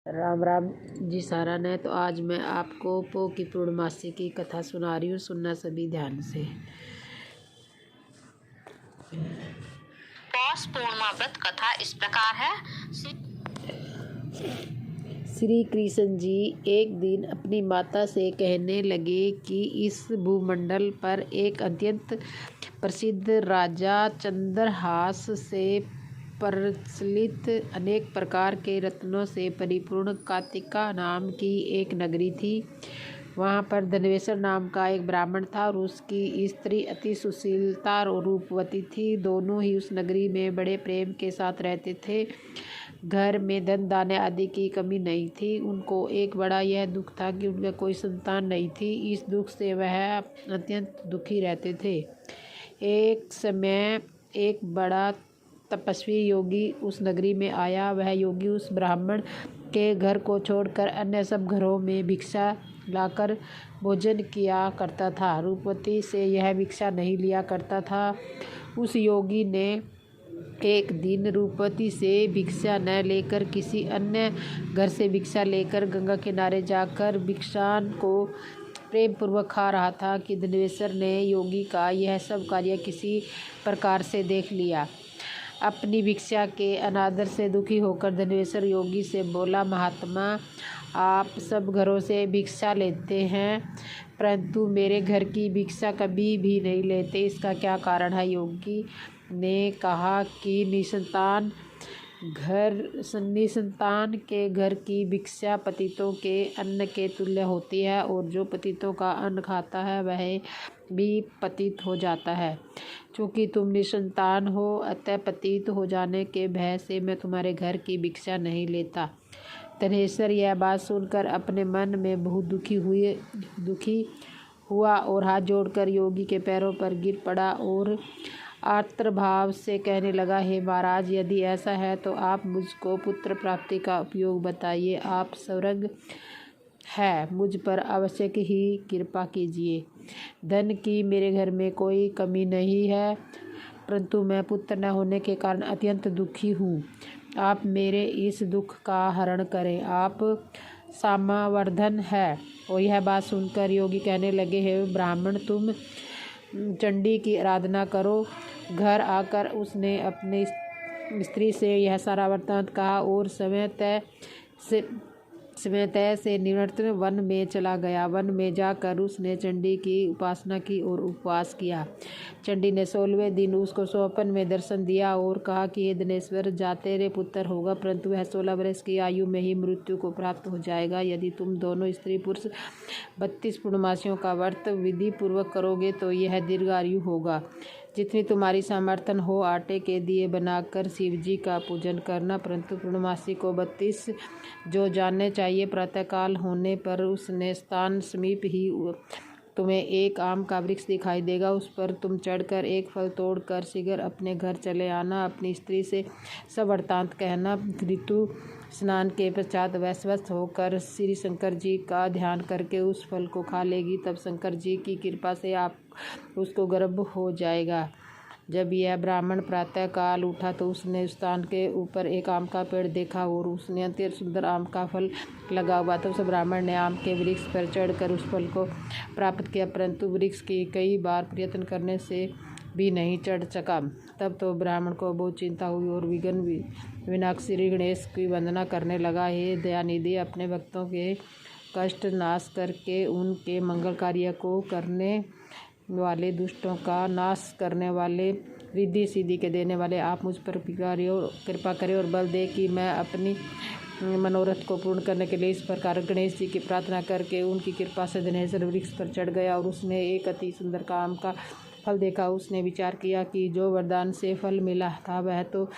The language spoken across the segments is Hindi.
राम राम जी सारा ने। तो आज मैं आपको पो की पूर्णमासी की कथा सुना रही हूँ। सुनना सभी ध्यान से। पौष पूर्णिमा व्रत कथा इस प्रकार है। श्री कृष्ण जी एक दिन अपनी माता से कहने लगे कि इस भूमंडल पर एक अत्यंत प्रसिद्ध राजा चंद्रहास से प्रचलित अनेक प्रकार के रत्नों से परिपूर्ण कातिका नाम की एक नगरी थी। वहाँ पर धनवेश्वर नाम का एक ब्राह्मण था और उसकी स्त्री अति सुशीलता और रूपवती थी। दोनों ही उस नगरी में बड़े प्रेम के साथ रहते थे। घर में धन दाने आदि की कमी नहीं थी। उनको एक बड़ा यह दुख था कि उनका कोई संतान नहीं थी। इस दुख से वह अत्यंत दुखी रहते थे। एक समय एक बड़ा तपस्वी योगी उस नगरी में आया। वह योगी उस ब्राह्मण के घर को छोड़कर अन्य सब घरों में भिक्षा लाकर भोजन किया करता था। रूपवती से यह भिक्षा नहीं लिया करता था। उस योगी ने एक दिन रूपवती से भिक्षा न लेकर किसी अन्य घर से भिक्षा लेकर गंगा किनारे जाकर भिक्षान को प्रेम पूर्वक खा रहा था कि धनवेश्वर ने योगी का यह सब कार्य किसी प्रकार से देख लिया। अपनी भिक्षा के अनादर से दुखी होकर धनवेश्वर योगी से बोला, महात्मा, आप सब घरों से भिक्षा लेते हैं परंतु मेरे घर की भिक्षा कभी भी नहीं लेते, इसका क्या कारण है? योगी ने कहा कि निसंतान के घर की भिक्षा पतितों के अन्न के तुल्य होती है और जो पतितों का अन्न खाता है वह भी पतित हो जाता है। चूँकि तुम निसंतान हो अतः पतित हो जाने के भय से मैं तुम्हारे घर की भिक्षा नहीं लेता। धनेश्वर यह बात सुनकर अपने मन में बहुत दुखी हुआ और हाथ जोड़कर योगी के पैरों पर गिर पड़ा और आर्तभाव से कहने लगा, हे महाराज, यदि ऐसा है तो आप मुझको पुत्र प्राप्ति का उपयोग बताइए। आप सर्वज्ञ है, मुझ पर आवश्यक ही कृपा कीजिए। धन की मेरे घर में कोई कमी नहीं है परंतु मैं पुत्र न होने के कारण अत्यंत दुखी हूँ। आप मेरे इस दुख का हरण करें। आप सामवर्धन है। और यह बात सुनकर योगी कहने लगे, हे ब्राह्मण, तुम चंडी की आराधना करो। घर आकर उसने अपनी स्त्री से यह सारा वृत्तांत कहा और समय तय से निवृत्त वन में चला गया। वन में जाकर उसने चंडी की उपासना की और उपवास किया। चंडी ने 16वें दिन उसको स्वप्न में दर्शन दिया और कहा कि हे धनेश्वर, जा तेरे पुत्र होगा परंतु वह 16 वर्ष की आयु में ही मृत्यु को प्राप्त हो जाएगा। यदि तुम दोनों स्त्री पुरुष 32 पूर्णमासियों का व्रत विधि पूर्वक करोगे तो यह दीर्घायु होगा। जितनी तुम्हारी सामर्थ्य हो आटे के दिए बनाकर शिव जी का पूजन करना, परंतु पूर्णमासी को 32 जो जानने चाहिए। प्रातःकाल होने पर उसने स्थान समीप ही तुम्हें एक आम का वृक्ष दिखाई देगा। उस पर तुम चढ़कर एक फल तोड़कर शीघ्र अपने घर चले आना। अपनी स्त्री से सब वृत्तांत कहना। ऋतु स्नान के पश्चात वह स्वस्थ होकर श्री शंकर जी का ध्यान करके उस फल को खा लेगी। तब शंकर जी की कृपा से आप उसको गर्भ हो जाएगा। जब यह ब्राह्मण प्रातः काल उठा तो उसने उस स्थान के ऊपर एक आम का पेड़ देखा और उसने अत्यंत सुंदर आम का फल लगा हुआ था। उस ब्राह्मण ने आम के वृक्ष पर चढ़कर उस फल को प्राप्त किया परंतु वृक्ष की कई बार प्रयत्न करने से भी नहीं चढ़ सका। तब तो ब्राह्मण को बहुत चिंता हुई और विघ्न विनायक श्री गणेश की वंदना करने लगा। हे दयानिधि, अपने भक्तों के कष्ट नाश करके उनके मंगल कार्य को करने वाले, दुष्टों का नाश करने वाले, रिद्धि सिद्धि के देने वाले, आप मुझ पर कृपा करें और बल दे कि मैं अपनी मनोरथ को पूर्ण करने के लिए इस प्रकार गणेश जी की प्रार्थना करके उनकी कृपा से धनेश्वर वृक्ष पर चढ़ गया और उसने एक अति सुंदर का आम का फल देखा। उसने विचार किया कि जो वरदान से फल मिला था वह तो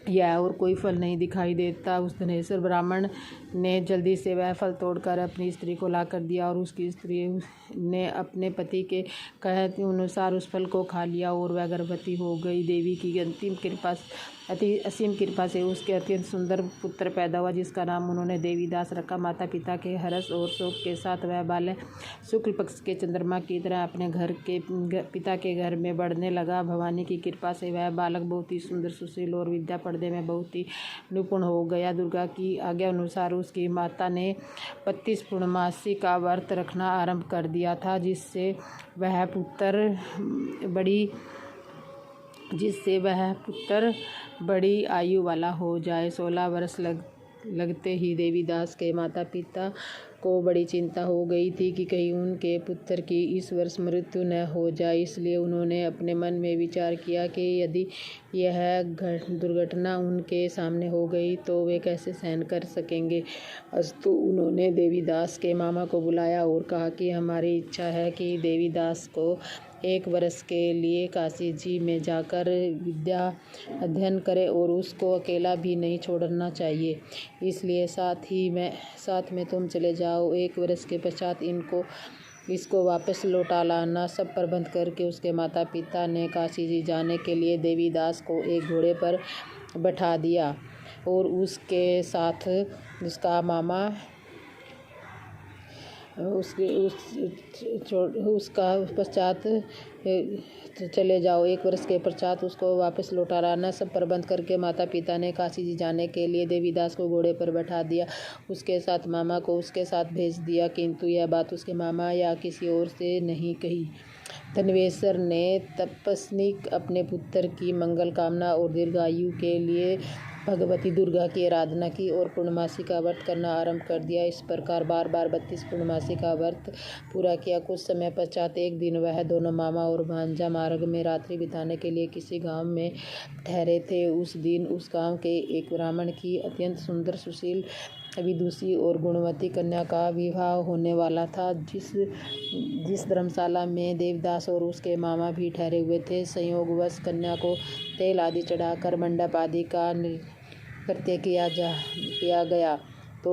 यह और कोई फल नहीं दिखाई देता। उस धनेश्वर ब्राह्मण ने जल्दी से वह फल तोड़कर अपनी स्त्री को ला कर दिया और उसकी स्त्री ने अपने पति के कहे अनुसार उस फल को खा लिया और वह गर्भवती हो गई। देवी की असीम कृपा से उसके अत्यंत सुंदर पुत्र पैदा हुआ जिसका नाम उन्होंने देवीदास रखा। माता पिता के हर्ष और शोक के साथ वह बालक शुक्ल पक्ष के चंद्रमा की तरह अपने पिता के घर में बढ़ने लगा। भवानी की कृपा से वह बालक बहुत ही सुंदर, सुशील और विद्या पर्दे में बहुत ही निपुण हो गया। दुर्गा की आज्ञा अनुसार उसकी माता ने 32 पूर्णमासी का व्रत रखना आरंभ कर दिया था, जिससे वह पुत्र बड़ी आयु वाला हो जाए। 16 वर्ष लगते ही देवीदास के माता पिता को बड़ी चिंता हो गई थी कि कहीं उनके पुत्र की इस वर्ष मृत्यु न हो जाए। इसलिए उन्होंने अपने मन में विचार किया कि यदि यह दुर्घटना उनके सामने हो गई तो वे कैसे सहन कर सकेंगे। अस्तु उन्होंने देवीदास के मामा को बुलाया और कहा कि हमारी इच्छा है कि देवीदास को 1 वर्ष के लिए काशी जी में जाकर विद्या अध्ययन करे और उसको अकेला भी नहीं छोड़ना चाहिए। इसलिए साथ में तुम चले जाओ। 1 वर्ष के पश्चात इसको वापस लौटा लाना। सब प्रबंध करके उसके माता पिता ने काशी जी जाने के लिए देवीदास को एक घोड़े पर बैठा दिया और उसके साथ उसका मामा उसका पश्चात चले जाओ। 1 वर्ष के पश्चात उसको वापस लौटा लाना। सब प्रबंध करके माता पिता ने काशी जी जाने के लिए देवीदास को घोड़े पर बैठा दिया। उसके साथ मामा को उसके साथ भेज दिया, किंतु यह बात उसके मामा या किसी और से नहीं कही। धनवेश्वर ने तपस्निक अपने पुत्र की मंगल कामना और दीर्घायु के लिए भगवती दुर्गा की आराधना की और पूर्णमासी का व्रत करना आरंभ कर दिया। इस प्रकार बार 32 पूर्णमासी का व्रत पूरा किया। कुछ समय पश्चात एक दिन वह दोनों मामा और भांजा मार्ग में रात्रि बिताने के लिए किसी गांव में ठहरे थे। उस दिन उस गांव के एक ब्राह्मण की अत्यंत सुंदर, सुशील, विदुषी और गुणवती कन्या का विवाह होने वाला था। जिस धर्मशाला में देवदास और उसके मामा भी ठहरे हुए थे, संयोगवश कन्या को तेल आदि चढ़ाकर मंडप आदि का कृत्य किया गया तो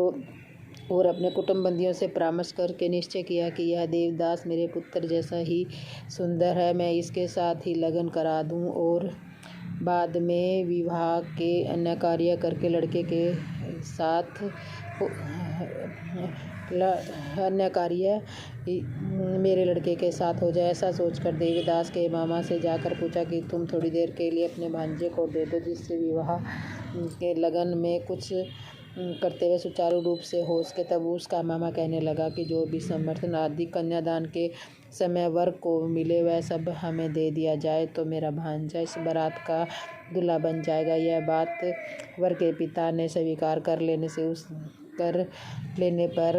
और अपने कुटुंबंदियों से परामर्श करके निश्चय किया कि यह देवदास मेरे पुत्र जैसा ही सुंदर है, मैं इसके साथ ही लगन करा दूं और बाद में विवाह के अन्य कार्य करके लड़के के साथ अन्य कार्य मेरे लड़के के साथ हो जाए। ऐसा सोचकर देवीदास के मामा से जाकर पूछा कि तुम थोड़ी देर के लिए अपने भांजे को दे दो, जिससे विवाह के लगन में कुछ करते हुए सुचारू रूप से हो सके। तब उसका मामा कहने लगा कि जो भी समर्थन आदि कन्यादान के समय वर को मिले वह सब हमें दे दिया जाए तो मेरा भांजा इस बारात का दूल्हा बन जाएगा। यह बात वर के पिता ने स्वीकार कर लेने पर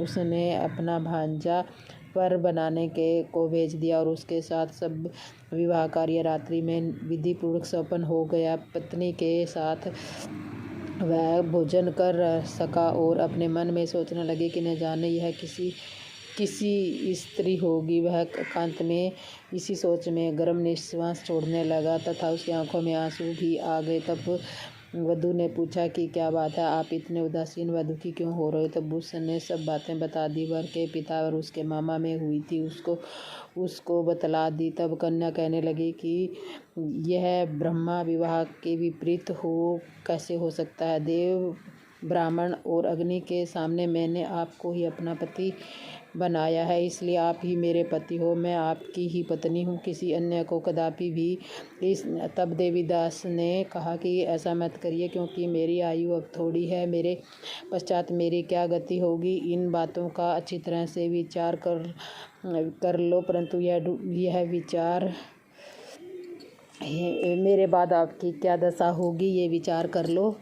उसने अपना भांजा वर बनाने को भेज दिया और उसके साथ सब विवाह कार्य रात्रि में विधि पूर्वक संपन्न हो गया। पत्नी के साथ वह भोजन कर सका और अपने मन में सोचने लगे कि न जाने यह किसी स्त्री होगी। वह एकांत में इसी सोच में गर्म निश्वास छोड़ने लगा तथा उसकी आंखों में आंसू भी आ गए। तब वधू ने पूछा कि क्या बात है, आप इतने उदासीन व दुखी क्यों हो रहे हो। तब उसने सब बातें बता दी। वर के पिता और उसके मामा में हुई थी उसको बतला दी। तब कन्या कहने लगी कि यह ब्रह्मा विवाह के विपरीत कैसे हो सकता है। देव, ब्राह्मण और अग्नि के सामने मैंने आपको ही अपना पति बनाया है, इसलिए आप ही मेरे पति हो, मैं आपकी ही पत्नी हूँ, किसी अन्य को कदापि भी। तब देवीदास ने कहा कि ऐसा मत करिए, क्योंकि मेरी आयु अब थोड़ी है, मेरे पश्चात मेरी क्या गति होगी। इन बातों का अच्छी तरह से विचार कर लो, परंतु यह विचार मेरे बाद आपकी क्या दशा होगी ये विचार कर लो।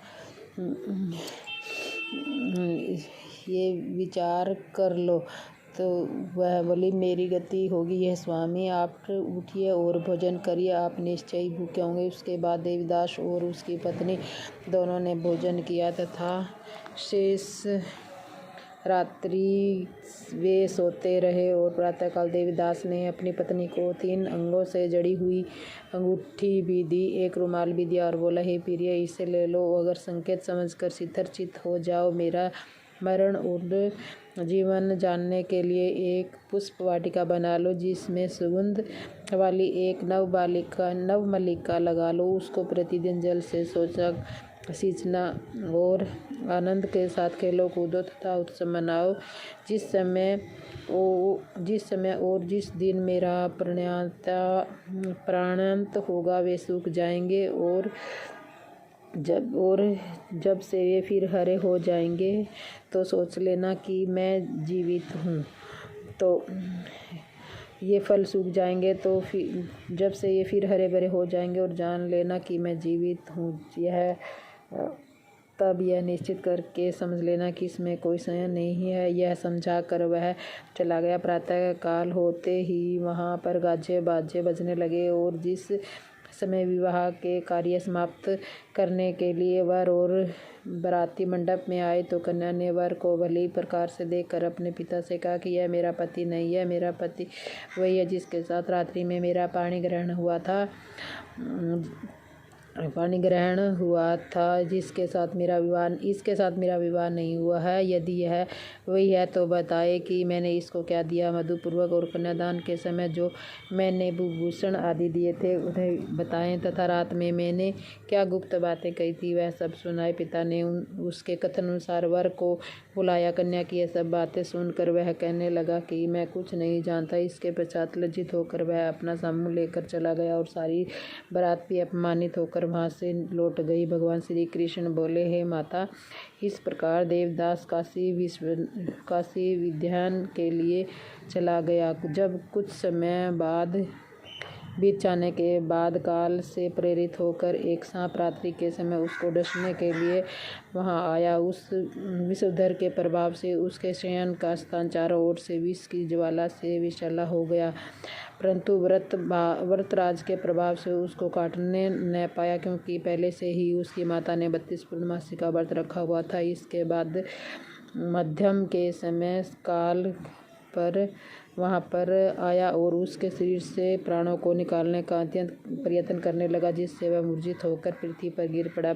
ये विचार कर लो। तो वह बोली, मेरी गति होगी यह स्वामी, आप उठिए और भोजन करिए, आप निश्चय ही भूखे होंगे। उसके बाद देवदास और उसकी पत्नी दोनों ने भोजन किया तथा शेष रात्रि वे सोते रहे। और प्रातःकाल देवदास ने अपनी पत्नी को 3 अंगों से जड़ी हुई अंगूठी भी दी, एक रुमाल भी दिया और बोला, हे प्रिय, इसे ले लो, अगर संकेत समझकर शिथिरचित्त हो जाओ। मेरा मरण और जीवन जानने के लिए एक पुष्प वाटिका बना लो, जिसमें सुगंध वाली एक नवमल्लिका लगा लो। उसको प्रतिदिन जल से सींचना और आनंद के साथ खेलो कूदो तथा उत्सव मनाओ। जिस समय और जिस दिन मेरा प्राणांत होगा वे सूख जाएंगे और जब से ये फिर हरे हो जाएंगे तो सोच लेना कि मैं जीवित हूँ। तो ये फल सूख जाएंगे तो फिर जब से ये फिर हरे भरे हो जाएंगे और जान लेना कि मैं जीवित हूँ। तब यह निश्चित करके समझ लेना कि इसमें कोई संशय नहीं है। यह समझा कर वह चला गया। प्रातः काल होते ही वहाँ पर गाजे बाजे बजने लगे और जिस समय विवाह के कार्य समाप्त करने के लिए वर और बाराती मंडप में आए तो कन्या ने वर को भली प्रकार से देखकर अपने पिता से कहा कि यह मेरा पति नहीं है, मेरा पति वही है जिसके साथ रात्रि में मेरा पाणी ग्रहण हुआ था, इसके साथ मेरा विवाह नहीं हुआ है। यदि यह वही है तो बताए कि मैंने इसको क्या दिया। मधुपूर्वक और कन्यादान के समय जो मैंने भूषण आदि दिए थे उन्हें बताएं तथा रात में मैंने क्या गुप्त बातें कही थी वह सब सुनाए। पिता ने उसके कथन अनुसार वर को बुलाया। कन्या की यह सब बातें सुनकर वह कहने लगा कि मैं कुछ नहीं जानता। इसके पश्चात लज्जित होकर वह अपना समूह लेकर चला गया और सारी बारात भी अपमानित होकर वहाँ से लौट गई। भगवान श्री कृष्ण बोले, हे माता, इस प्रकार देवदास काशी विद्यान के लिए चला गया। जब कुछ समय बाद बीत जाने के बाद काल से प्रेरित होकर एक सांप रात्रि के समय उसको डसने के लिए वहाँ आया। उस विषधर के प्रभाव से उसके शयन का स्थान चारों ओर से विष की ज्वाला से विषैला हो गया, परंतु व्रतराज के प्रभाव से उसको काटने न पाया, क्योंकि पहले से ही उसकी माता ने 32 पूर्णमासी का व्रत रखा हुआ था। इसके बाद मध्यम के समय काल पर वहाँ पर आया और उसके शरीर से प्राणों को निकालने का अत्यंत प्रयत्न करने लगा, जिससे वह मूर्छित होकर पृथ्वी पर गिर पड़ा।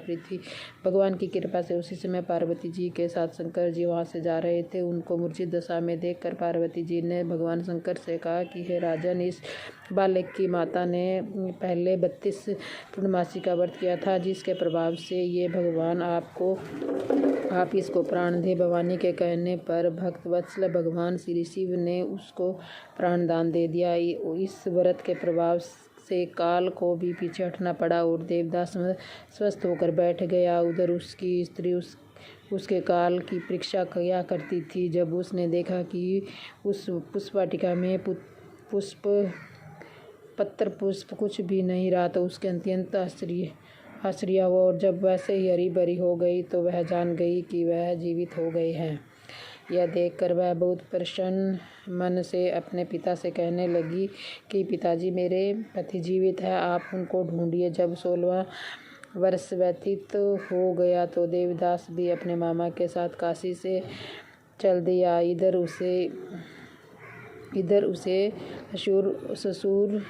भगवान की कृपा से उसी समय पार्वती जी के साथ शंकर जी वहाँ से जा रहे थे। उनको मूर्छित दशा में देखकर पार्वती जी ने भगवान शंकर से कहा कि हे राजन, इस बालक की माता ने पहले 32 पूर्णमासी का व्रत किया था, जिसके प्रभाव से ये भगवान आप इसको प्राण दे। भवानी के कहने पर भक्त वत्सल भगवान श्री शिव ने उसको प्राण दान दे दिया। इस व्रत के प्रभाव से काल को भी पीछे हटना पड़ा और देवदास स्वस्थ होकर बैठ गया। उधर उसकी स्त्री उसके काल की परीक्षा किया करती थी। जब उसने देखा कि उस पुष्पवाटिका में पत्र पुष्प कुछ भी नहीं रहा तो उसके अत्यंत आश्चर्य हुआ और जब वैसे ही हरी भरी हो गई तो वह जान गई कि वह जीवित हो गए हैं। यह देखकर वह बहुत प्रसन्न मन से अपने पिता से कहने लगी कि पिताजी, मेरे पति जीवित है, आप उनको ढूंढिए। जब 16वां वर्ष व्यतीत हो गया तो देवदास भी अपने मामा के साथ काशी से चल दिया। इधर उसे ससुर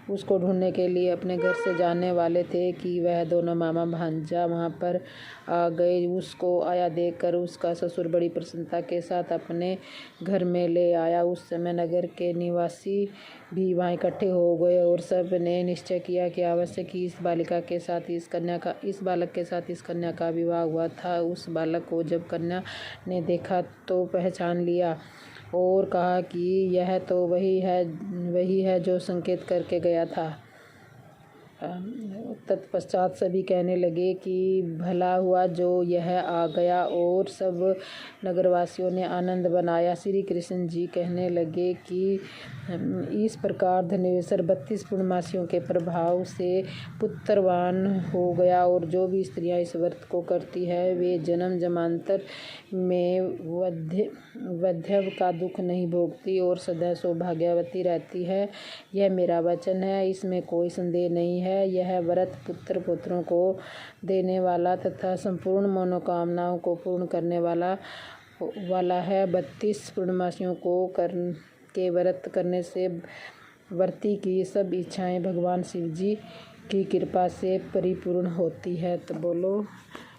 उसको ढूंढने के लिए अपने घर से जाने वाले थे कि वह दोनों मामा भांजा वहाँ पर आ गए। उसको आया देखकर उसका ससुर बड़ी प्रसन्नता के साथ अपने घर में ले आया। उस समय नगर के निवासी भी वहाँ इकट्ठे हो गए और सब ने निश्चय किया कि अवश्य कि इस बालक के साथ इस कन्या का विवाह हुआ था। उस बालक को जब कन्या ने देखा तो पहचान लिया और कहा कि यह तो वही है जो संकेत करके गया था। तत्पश्चात सभी कहने लगे कि भला हुआ जो यह आ गया और सब नगरवासियों ने आनंद बनाया। श्री कृष्ण जी कहने लगे कि इस प्रकार धनेश्वर 32 पूर्णमासियों के प्रभाव से पुत्रवान हो गया और जो भी स्त्रियां इस व्रत को करती है वे जन्म जन्मांतर में वैधव्य का दुख नहीं भोगती और सदा सौभाग्यवती रहती है। यह मेरा वचन है, इसमें कोई संदेह नहीं है। यह व्रत पुत्रों को देने वाला तथा संपूर्ण मनोकामनाओं को पूर्ण करने वाला है। 32 पूर्णमासियों के व्रत करने से व्रती की सब इच्छाएं भगवान शिव जी की कृपा से परिपूर्ण होती है। तो बोलो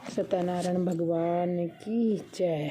सत्यनारायण भगवान की जय।